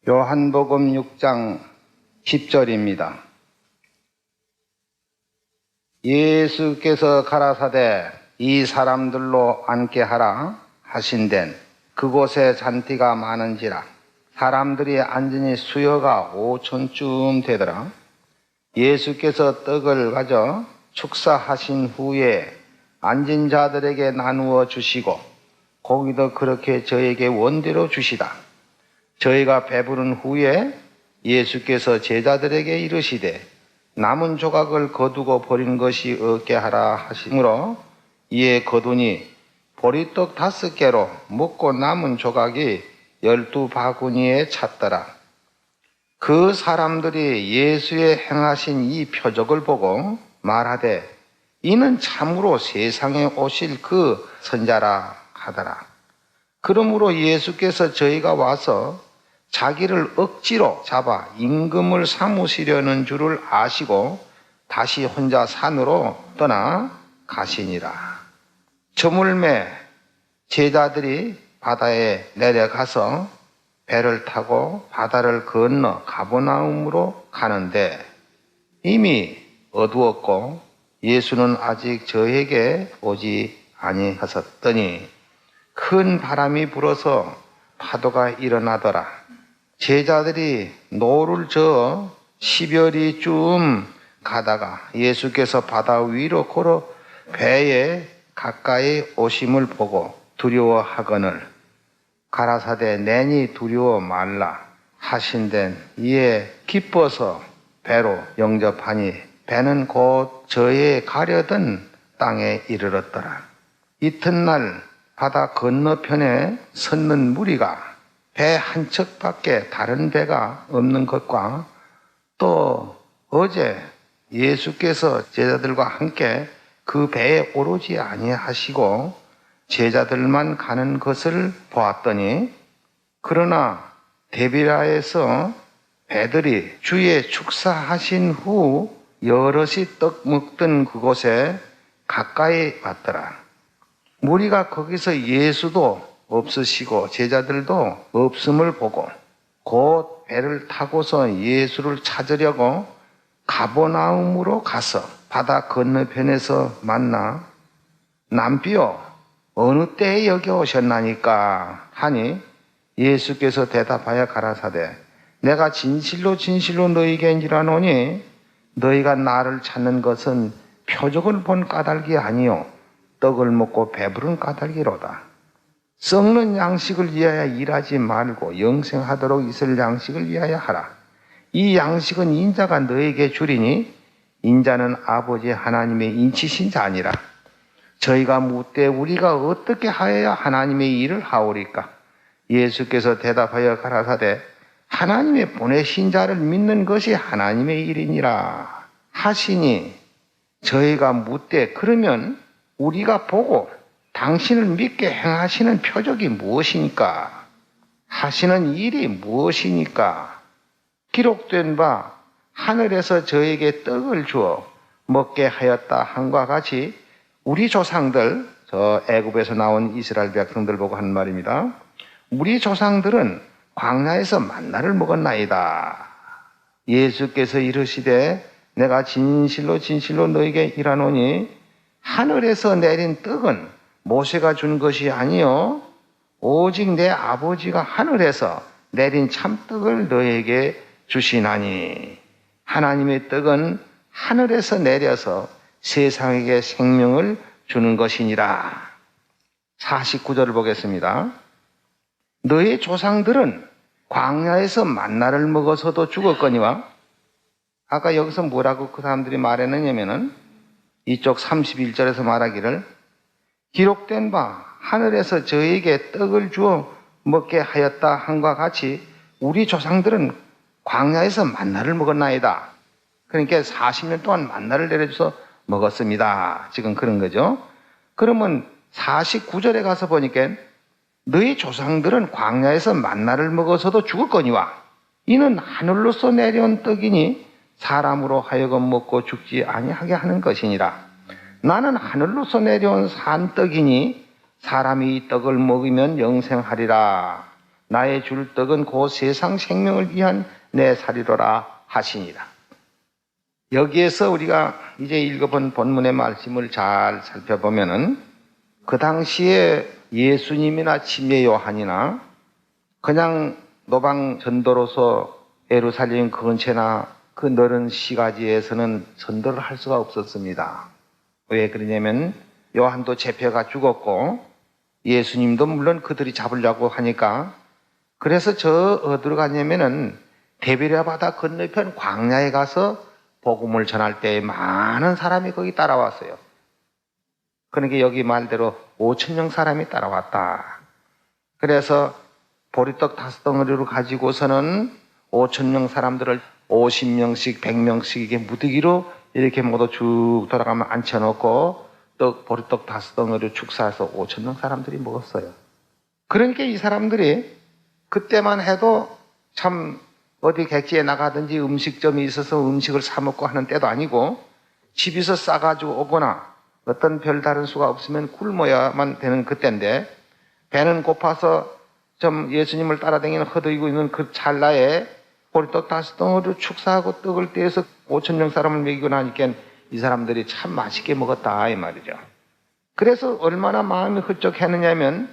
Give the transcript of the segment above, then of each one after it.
요한복음 6장 10절입니다. 예수께서 가라사대 이 사람들로 앉게 하라 하신덴 그곳에 잔디가 많은지라 사람들이 앉으니 수여가 5,000쯤 되더라. 예수께서 떡을 가져 축사하신 후에 앉은 자들에게 나누어 주시고 고기도 그렇게 저에게 원대로 주시다. 저희가 배부른 후에 예수께서 제자들에게 이르시되 남은 조각을 거두고 버린 것이 없게 하라 하시므로 이에 거두니 보리떡 5개로 먹고 남은 조각이 12바구니에 찼더라. 그 사람들이 예수의 행하신 이 표적을 보고 말하되 이는 참으로 세상에 오실 그 선자라 하더라. 그러므로 예수께서 저희가 와서 자기를 억지로 잡아 임금을 삼으시려는 줄을 아시고 다시 혼자 산으로 떠나 가시니라. 저물매 제자들이 바다에 내려가서 배를 타고 바다를 건너 가버나움으로 가는데 이미 어두웠고 예수는 아직 저에게 오지 아니하셨더니 큰 바람이 불어서 파도가 일어나더라. 제자들이 노를 저어 10여리쯤 가다가 예수께서 바다 위로 걸어 배에 가까이 오심을 보고 두려워하거늘 가라사대 내니 두려워 말라 하신덴 이에 기뻐서 배로 영접하니 배는 곧 저에 가려던 땅에 이르렀더라. 이튿날 바다 건너편에 섰는 무리가 배 한 척밖에 다른 배가 없는 것과 또 어제 예수께서 제자들과 함께 그 배에 오르지 아니하시고 제자들만 가는 것을 보았더니 그러나 데비라에서 배들이 주의 축사하신 후 여럿이 떡 먹던 그곳에 가까이 왔더라. 무리가 거기서 예수도 없으시고 제자들도 없음을 보고 곧 배를 타고서 예수를 찾으려고 가버나움으로 가서 바다 건너편에서 만나 남비여 어느 때에 여기 오셨나니까 하니 예수께서 대답하여 가라사대 내가 진실로 진실로 너희에게 이르노니 너희가 나를 찾는 것은 표적을 본 까닭이 아니요 떡을 먹고 배부른 까닭이로다. 썩는 양식을 위하여 일하지 말고 영생하도록 있을 양식을 위하여 하라. 이 양식은 인자가 너에게 주리니 인자는 아버지 하나님의 인치신 자니라. 저희가 묻되 우리가 어떻게 하여야 하나님의 일을 하오리까? 예수께서 대답하여 가라사대 하나님의 보내신 자를 믿는 것이 하나님의 일이니라 하시니 저희가 묻되 그러면 우리가 보고 당신을 믿게 행하시는 표적이 무엇이니까? 하시는 일이 무엇이니까? 기록된 바 하늘에서 저에게 떡을 주어 먹게 하였다 함과 같이 우리 조상들, 저 애굽에서 나온 이스라엘 백성들 보고 한 말입니다. 우리 조상들은 광야에서 만나를 먹었나이다. 예수께서 이르시되 내가 진실로 진실로 너에게 이르노니 하늘에서 내린 떡은 모세가 준 것이 아니요 오직 내 아버지가 하늘에서 내린 참떡을 너에게 주시나니 하나님의 떡은 하늘에서 내려서 세상에게 생명을 주는 것이니라. 49절을 보겠습니다. 너의 조상들은 광야에서 만나를 먹어서도 죽었거니와 아까 여기서 뭐라고 그 사람들이 말했느냐면은 이쪽 31절에서 말하기를 기록된 바 하늘에서 저에게 떡을 주어 먹게 하였다 함과 같이 우리 조상들은 광야에서 만나를 먹었나이다. 그러니까 40년 동안 만나를 내려줘서 먹었습니다. 지금 그런 거죠. 그러면 49절에 가서 보니까 너희 조상들은 광야에서 만나를 먹어서도 죽었거니와 이는 하늘로서 내려온 떡이니 사람으로 하여금 먹고 죽지 아니하게 하는 것이니라. 나는 하늘로서 내려온 산떡이니 사람이 이 떡을 먹으면 영생하리라. 나의 줄 떡은 곧 세상 생명을 위한 내 살이로라 하시니라. 여기에서 우리가 이제 읽어본 본문의 말씀을 잘 살펴보면은 그 당시에 예수님이나 침례 요한이나 그냥 노방 전도로서 예루살렘 근처나 그 넓은 시가지에서는 전도를 할 수가 없었습니다. 왜 그러냐면 요한도 잡혀가 죽었고 예수님도 물론 그들이 잡으려고 하니까, 그래서 어디로 갔냐면은 데베랴 바다 건너편 광야에 가서 복음을 전할 때 많은 사람이 거기 따라왔어요. 그러니까 여기 말대로 5,000명 사람이 따라왔다. 그래서 보리떡 5덩어리를 가지고서는 5,000명 사람들을 50명씩 100명씩 이게 무더기로 이렇게 모두 쭉 돌아가면 앉혀놓고 보리떡 5덩어리를 축사해서 5,000명 사람들이 먹었어요. 그러니까 이 사람들이 그때만 해도 참 어디 객지에 나가든지 음식점이 있어서 음식을 사 먹고 하는 때도 아니고 집에서 싸가지고 오거나 어떤 별다른 수가 없으면 굶어야만 되는 그때인데, 배는 고파서 좀 예수님을 따라다니는 허덕이고 있는 그 찰나에 보리떡 5덩어리를 축사하고 떡을 떼어서 5,000명 사람을 먹이고 나니까 이 사람들이 참 맛있게 먹었다 이 말이죠. 그래서 얼마나 마음이 흡족했느냐면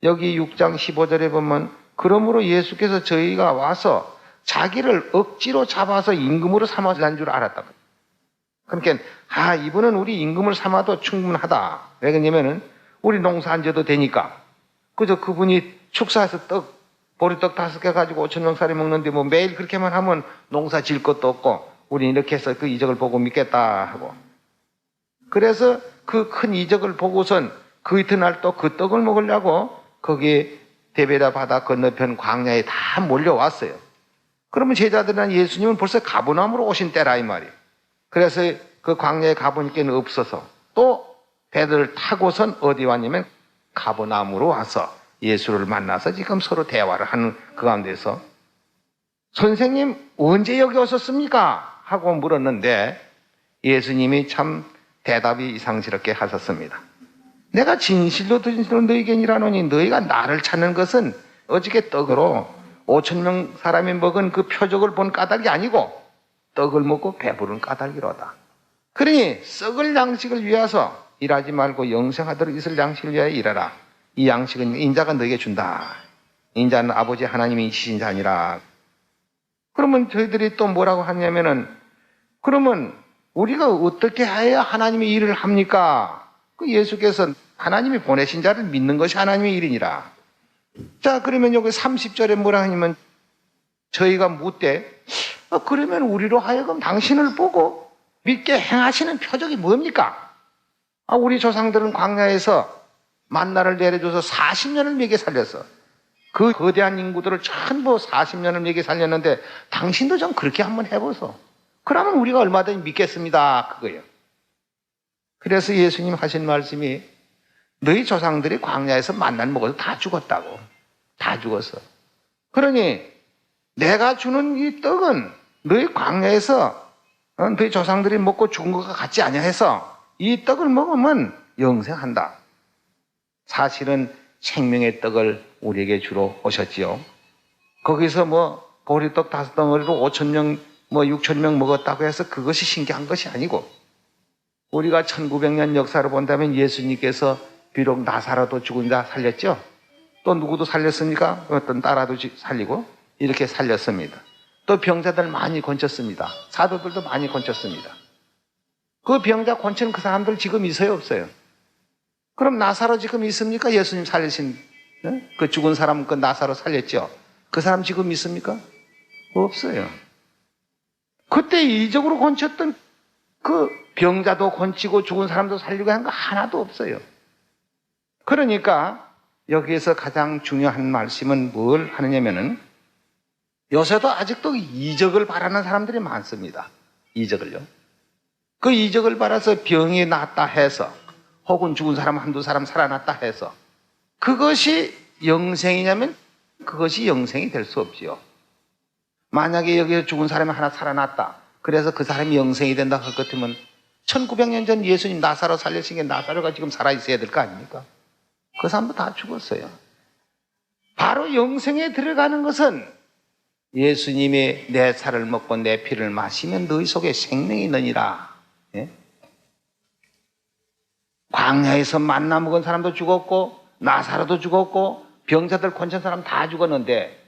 여기 6장 15절에 보면 그러므로 예수께서 저희가 와서 자기를 억지로 잡아서 임금으로 삼아난 줄 알았다. 그러니까 이분은 우리 임금을 삼아도 충분하다. 왜 그러냐면은 우리 농사 안 져도 되니까. 그저 그분이 축사해서 보리떡 5개 가지고 5,000명 살이 먹는데 뭐 매일 그렇게만 하면 농사 질 것도 없고 우리 이렇게 해서 그 이적을 보고 믿겠다 하고. 그래서 그 큰 이적을 보고선 그 이튿날 또 그 떡을 먹으려고 거기 데베랴 바다 건너편 광야에 다 몰려왔어요. 그러면 제자들은 예수님은 벌써 가버나움으로 오신 때라 이 말이에요. 그래서 그 광야에 가보니까 없어서 또 배를 타고선 어디 왔냐면 가버나움으로 와서 예수를 만나서 지금 서로 대화를 하는 그 가운데서 선생님 언제 여기 오셨습니까? 하고 물었는데 예수님이 참 대답이 이상스럽게 하셨습니다. 내가 진실로 너희에게 이르노니 너희가 나를 찾는 것은 어저께 떡으로 5,000명 사람이 먹은 그 표적을 본 까닭이 아니고 떡을 먹고 배부른 까닭이로다. 그러니 썩을 양식을 위해서 일하지 말고 영생하도록 있을 양식을 위하여 일하라. 이 양식은 인자가 너에게 준다. 인자는 아버지 하나님이 주신 자니라. 그러면 저희들이 또 뭐라고 하냐면은 그러면 우리가 어떻게 해야 하나님의 일을 합니까? 그 예수께서 하나님이 보내신 자를 믿는 것이 하나님의 일이니라. 자, 그러면 여기 30절에 뭐라 하냐면 저희가 묻되 그러면 우리로 하여금 당신을 보고 믿게 행하시는 표적이 뭡니까? 우리 조상들은 광야에서 만나를 내려줘서 40년을 먹여 살렸어. 그 거대한 인구들을 전부 40년을 먹여 살렸는데 당신도 좀 그렇게 한번 해보소. 그러면 우리가 얼마든지 믿겠습니다. 그거예요. 그래서 예수님 하신 말씀이 너희 조상들이 광야에서 만나를 먹어서 다 죽었다고. 다 죽었어. 그러니 내가 주는 이 떡은 너희 광야에서 너희 조상들이 먹고 죽은 것과 같지 아니해서 이 떡을 먹으면 영생한다. 사실은 생명의 떡을 우리에게 주러 오셨지요. 거기서 뭐 보리떡 5덩어리로 5,000명 6,000명 먹었다고 해서 그것이 신기한 것이 아니고 우리가 1900년 역사를 본다면 예수님께서 비록 나사로도 죽은 자 살렸죠. 또 누구도 살렸습니까? 어떤 나라도 살리고 이렇게 살렸습니다. 또 병자들 많이 건쳤습니다. 사도들도 많이 건쳤습니다. 그 병자 건치는 그 사람들 지금 있어요, 없어요? 그럼 나사로 지금 있습니까? 예수님 살리신 그 죽은 사람 그 나사로 살렸죠. 그 사람 지금 있습니까? 없어요. 그때 이적으로 건쳤던 그 병자도 건치고 죽은 사람도 살리고 한 거 하나도 없어요. 그러니까 여기에서 가장 중요한 말씀은 뭘 하느냐면은 요새도 아직도 이적을 바라는 사람들이 많습니다. 이적을요. 그 이적을 바라서 병이 낫다 해서 혹은 죽은 사람 한두 사람 살아났다 해서 그것이 영생이냐면 그것이 영생이 될 수 없지요. 만약에 여기서 죽은 사람이 하나 살아났다. 그래서 그 사람이 영생이 된다 할 것 같으면 1900년 전 예수님 나사로 살리신 게 나사로가 지금 살아있어야 될 거 아닙니까? 그 사람도 다 죽었어요. 바로 영생에 들어가는 것은 예수님이 내 살을 먹고 내 피를 마시면 너희 속에 생명이 있느니라. 예? 광야에서 만나 먹은 사람도 죽었고 나사로도 죽었고 병자들 권천 사람 다 죽었는데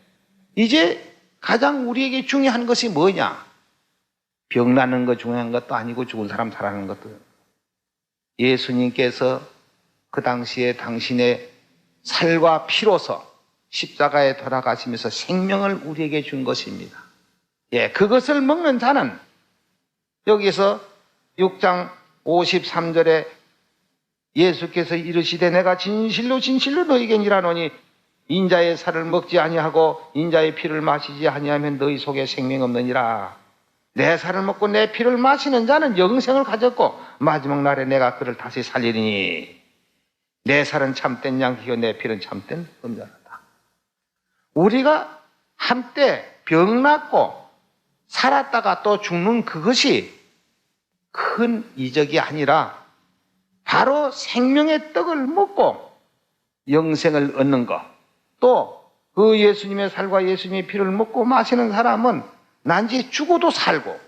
이제 가장 우리에게 중요한 것이 뭐냐? 병 나는 거 중요한 것도 아니고 죽은 사람 살아나는 것도. 예수님께서 그 당시에 당신의 살과 피로서 십자가에 돌아가시면서 생명을 우리에게 준 것입니다. 예, 그것을 먹는 자는 여기서 6장 53절에 예수께서 이르시되 내가 진실로 진실로 너희에게 이르노니 인자의 살을 먹지 아니하고 인자의 피를 마시지 아니하면 너희 속에 생명 없느니라. 내 살을 먹고 내 피를 마시는 자는 영생을 가졌고 마지막 날에 내가 그를 다시 살리리니 내 살은 참된 양이요 내 피는 참된 음자라. 우리가 한때 병났고 살았다가 또 죽는 그것이 큰 이적이 아니라 바로 생명의 떡을 먹고 영생을 얻는 것. 또 그 예수님의 살과 예수님의 피를 먹고 마시는 사람은 난지 죽어도 살고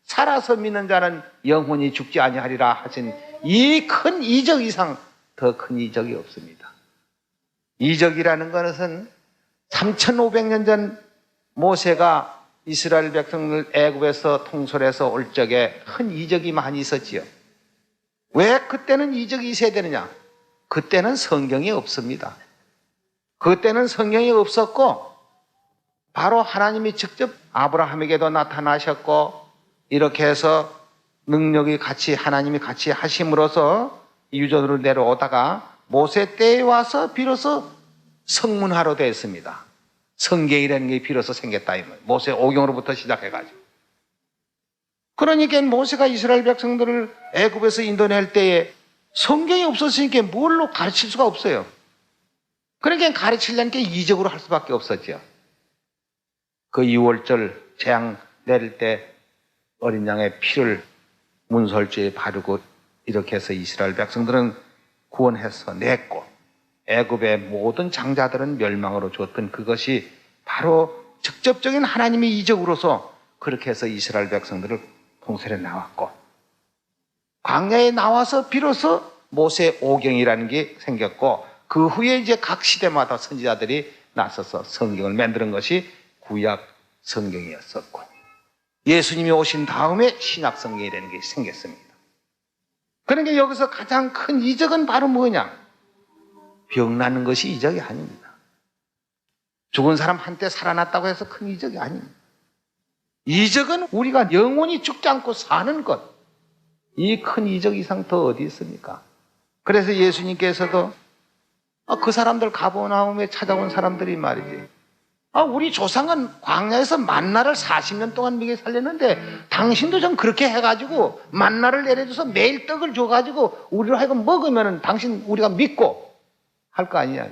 살아서 믿는 자는 영원히 죽지 아니하리라 하신 이 큰 이적 이상 더 큰 이적이 없습니다. 이적이라는 것은 3500년 전 모세가 이스라엘 백성을 애굽에서 통솔해서 올 적에 큰 이적이 많이 있었지요. 왜 그때는 이적이 있어야 되느냐? 그때는 성경이 없습니다. 그때는 성경이 없었고 바로 하나님이 직접 아브라함에게도 나타나셨고 이렇게 해서 능력이 같이 하나님이 같이 하심으로써 유전으로 내려오다가 모세 때에 와서 비로소 성문화로 되었습니다. 성경이라는 게 비로소 생겼다. 모세 오경으로부터 시작해가지고. 그러니까 모세가 이스라엘 백성들을 애굽에서 인도낼 때에 성경이 없었으니까 뭘로 가르칠 수가 없어요. 그러니까 가르치려는 게 이적으로 할 수밖에 없었죠. 그 유월절 재앙 내릴 때 어린 양의 피를 문설주에 바르고 이렇게 해서 이스라엘 백성들은 구원해서 냈고 애굽의 모든 장자들은 멸망으로 줬던 그것이 바로 직접적인 하나님의 이적으로서 그렇게 해서 이스라엘 백성들을 통솔해 나왔고 광야에 나와서 비로소 모세 오경이라는 게 생겼고 그 후에 이제 각 시대마다 선지자들이 나서서 성경을 만드는 것이 구약 성경이었었고 예수님이 오신 다음에 신약 성경이라는 게 생겼습니다. 그러니까 여기서 가장 큰 이적은 바로 뭐냐? 병 나는 것이 이적이 아닙니다. 죽은 사람 한때 살아났다고 해서 큰 이적이 아닙니다. 이적은 우리가 영원히 죽지 않고 사는 것. 이 큰 이적 이상 더 어디 있습니까? 그래서 예수님께서도 그 사람들 가버나움에 찾아온 사람들이 말이지. 우리 조상은 광야에서 만나를 40년 동안 먹여 살렸는데 당신도 좀 그렇게 해가지고 만나를 내려줘서 매일 떡을 줘가지고 우리로 하여금 먹으면 당신 우리가 믿고 할 거 아니냐.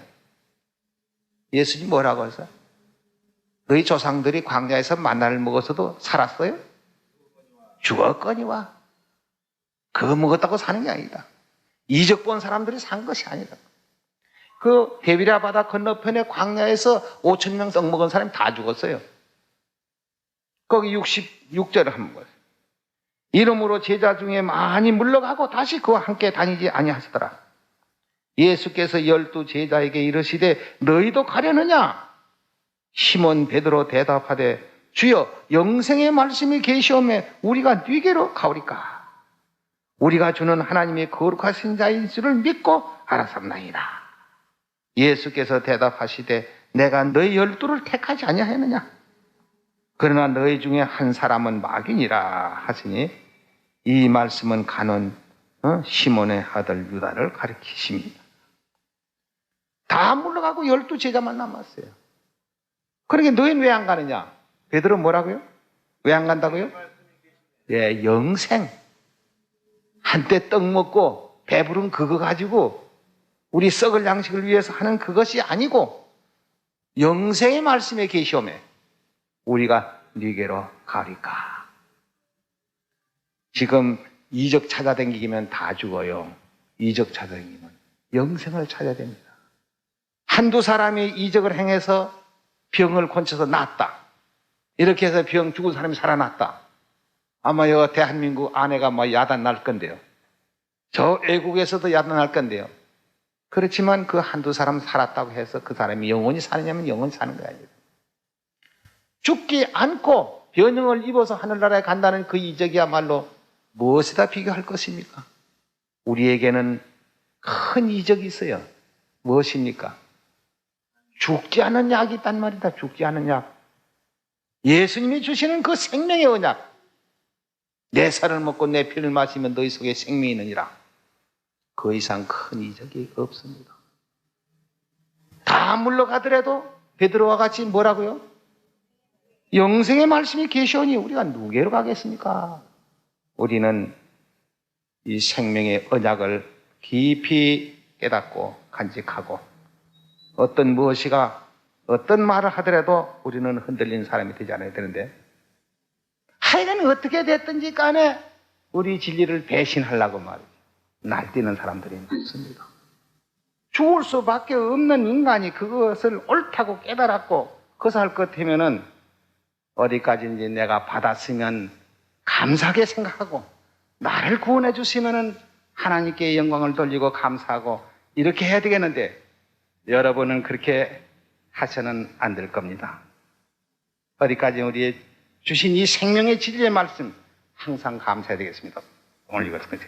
예수님 뭐라고 했어요? 너희 조상들이 광야에서 만나를 먹어서도 살았어요? 죽었거니와. 그거 먹었다고 사는 게 아니다. 이적 본 사람들이 산 것이 아니다. 그 데비라 바다 건너편에 광야에서 5,000명 떡 먹은 사람이 다 죽었어요. 거기 66절을 한번 보세요. 이름으로 제자 중에 많이 물러가고 다시 그와 함께 다니지 아니하시더라. 예수께서 12 제자에게 이르시되 너희도 가려느냐? 시몬 베드로 대답하되 주여 영생의 말씀이 계시오매 우리가 네게로 가오리까? 우리가 주는 하나님의 거룩하신 자인 줄을 믿고 알았습나이다. 예수께서 대답하시되 내가 너희 12를 택하지 아니하였느냐? 그러나 너희 중에 한 사람은 마귀니라 하시니 이 말씀은 가는 시몬의 아들 유다를 가리키십니다. 다 물러가고 12 제자만 남았어요. 그러니까 너희는 왜 안 가느냐? 베드로 뭐라고요? 왜 안 간다고요? 예, 영생. 한때 떡 먹고 배부른 그거 가지고 우리 썩을 양식을 위해서 하는 그것이 아니고 영생의 말씀에 계시오매 우리가 네게로 가리까. 지금 이적 찾아다니기면 다 죽어요. 이적 찾아다니면 영생을 찾아야 됩니다. 한두 사람이 이적을 행해서 병을 고쳐서 낫다. 이렇게 해서 병 죽은 사람이 살아났다. 아마 여 대한민국 아내가 뭐 야단 날 건데요. 저 외국에서도 야단 날 건데요. 그렇지만 그 한두 사람 살았다고 해서 그 사람이 영원히 사느냐면 영원히 사는 거야. 죽지 않고 변형을 입어서 하늘나라에 간다는 그 이적이야말로 무엇에다 비교할 것입니까? 우리에게는 큰 이적이 있어요. 무엇입니까? 죽지 않은 약이 있단 말이다. 죽지 않은 약. 예수님이 주시는 그 생명의 언약. 내 살을 먹고 내 피를 마시면 너희 속에 생명이 있느니라. 그 이상 큰 이적이 없습니다. 다 물러가더라도 베드로와 같이 뭐라고요? 영생의 말씀이 계시오니 우리가 누구로 가겠습니까? 우리는 이 생명의 언약을 깊이 깨닫고 간직하고 어떤 무엇이가 어떤 말을 하더라도 우리는 흔들리는 사람이 되지 않아야 되는데 하여간 어떻게 됐든지 간에 우리 진리를 배신하려고 말이죠. 날뛰는 사람들이 많습니다. 죽을 수밖에 없는 인간이 그것을 옳다고 깨달았고 그것을 할 것 같으면은 어디까지인지 내가 받았으면 감사하게 생각하고 나를 구원해 주시면은 하나님께 영광을 돌리고 감사하고 이렇게 해야 되겠는데 여러분은 그렇게 하셔는 안 될 겁니다. 어디까지 우리의 주신 이 생명의 진리의 말씀 항상 감사해야 되겠습니다. 오늘 이것은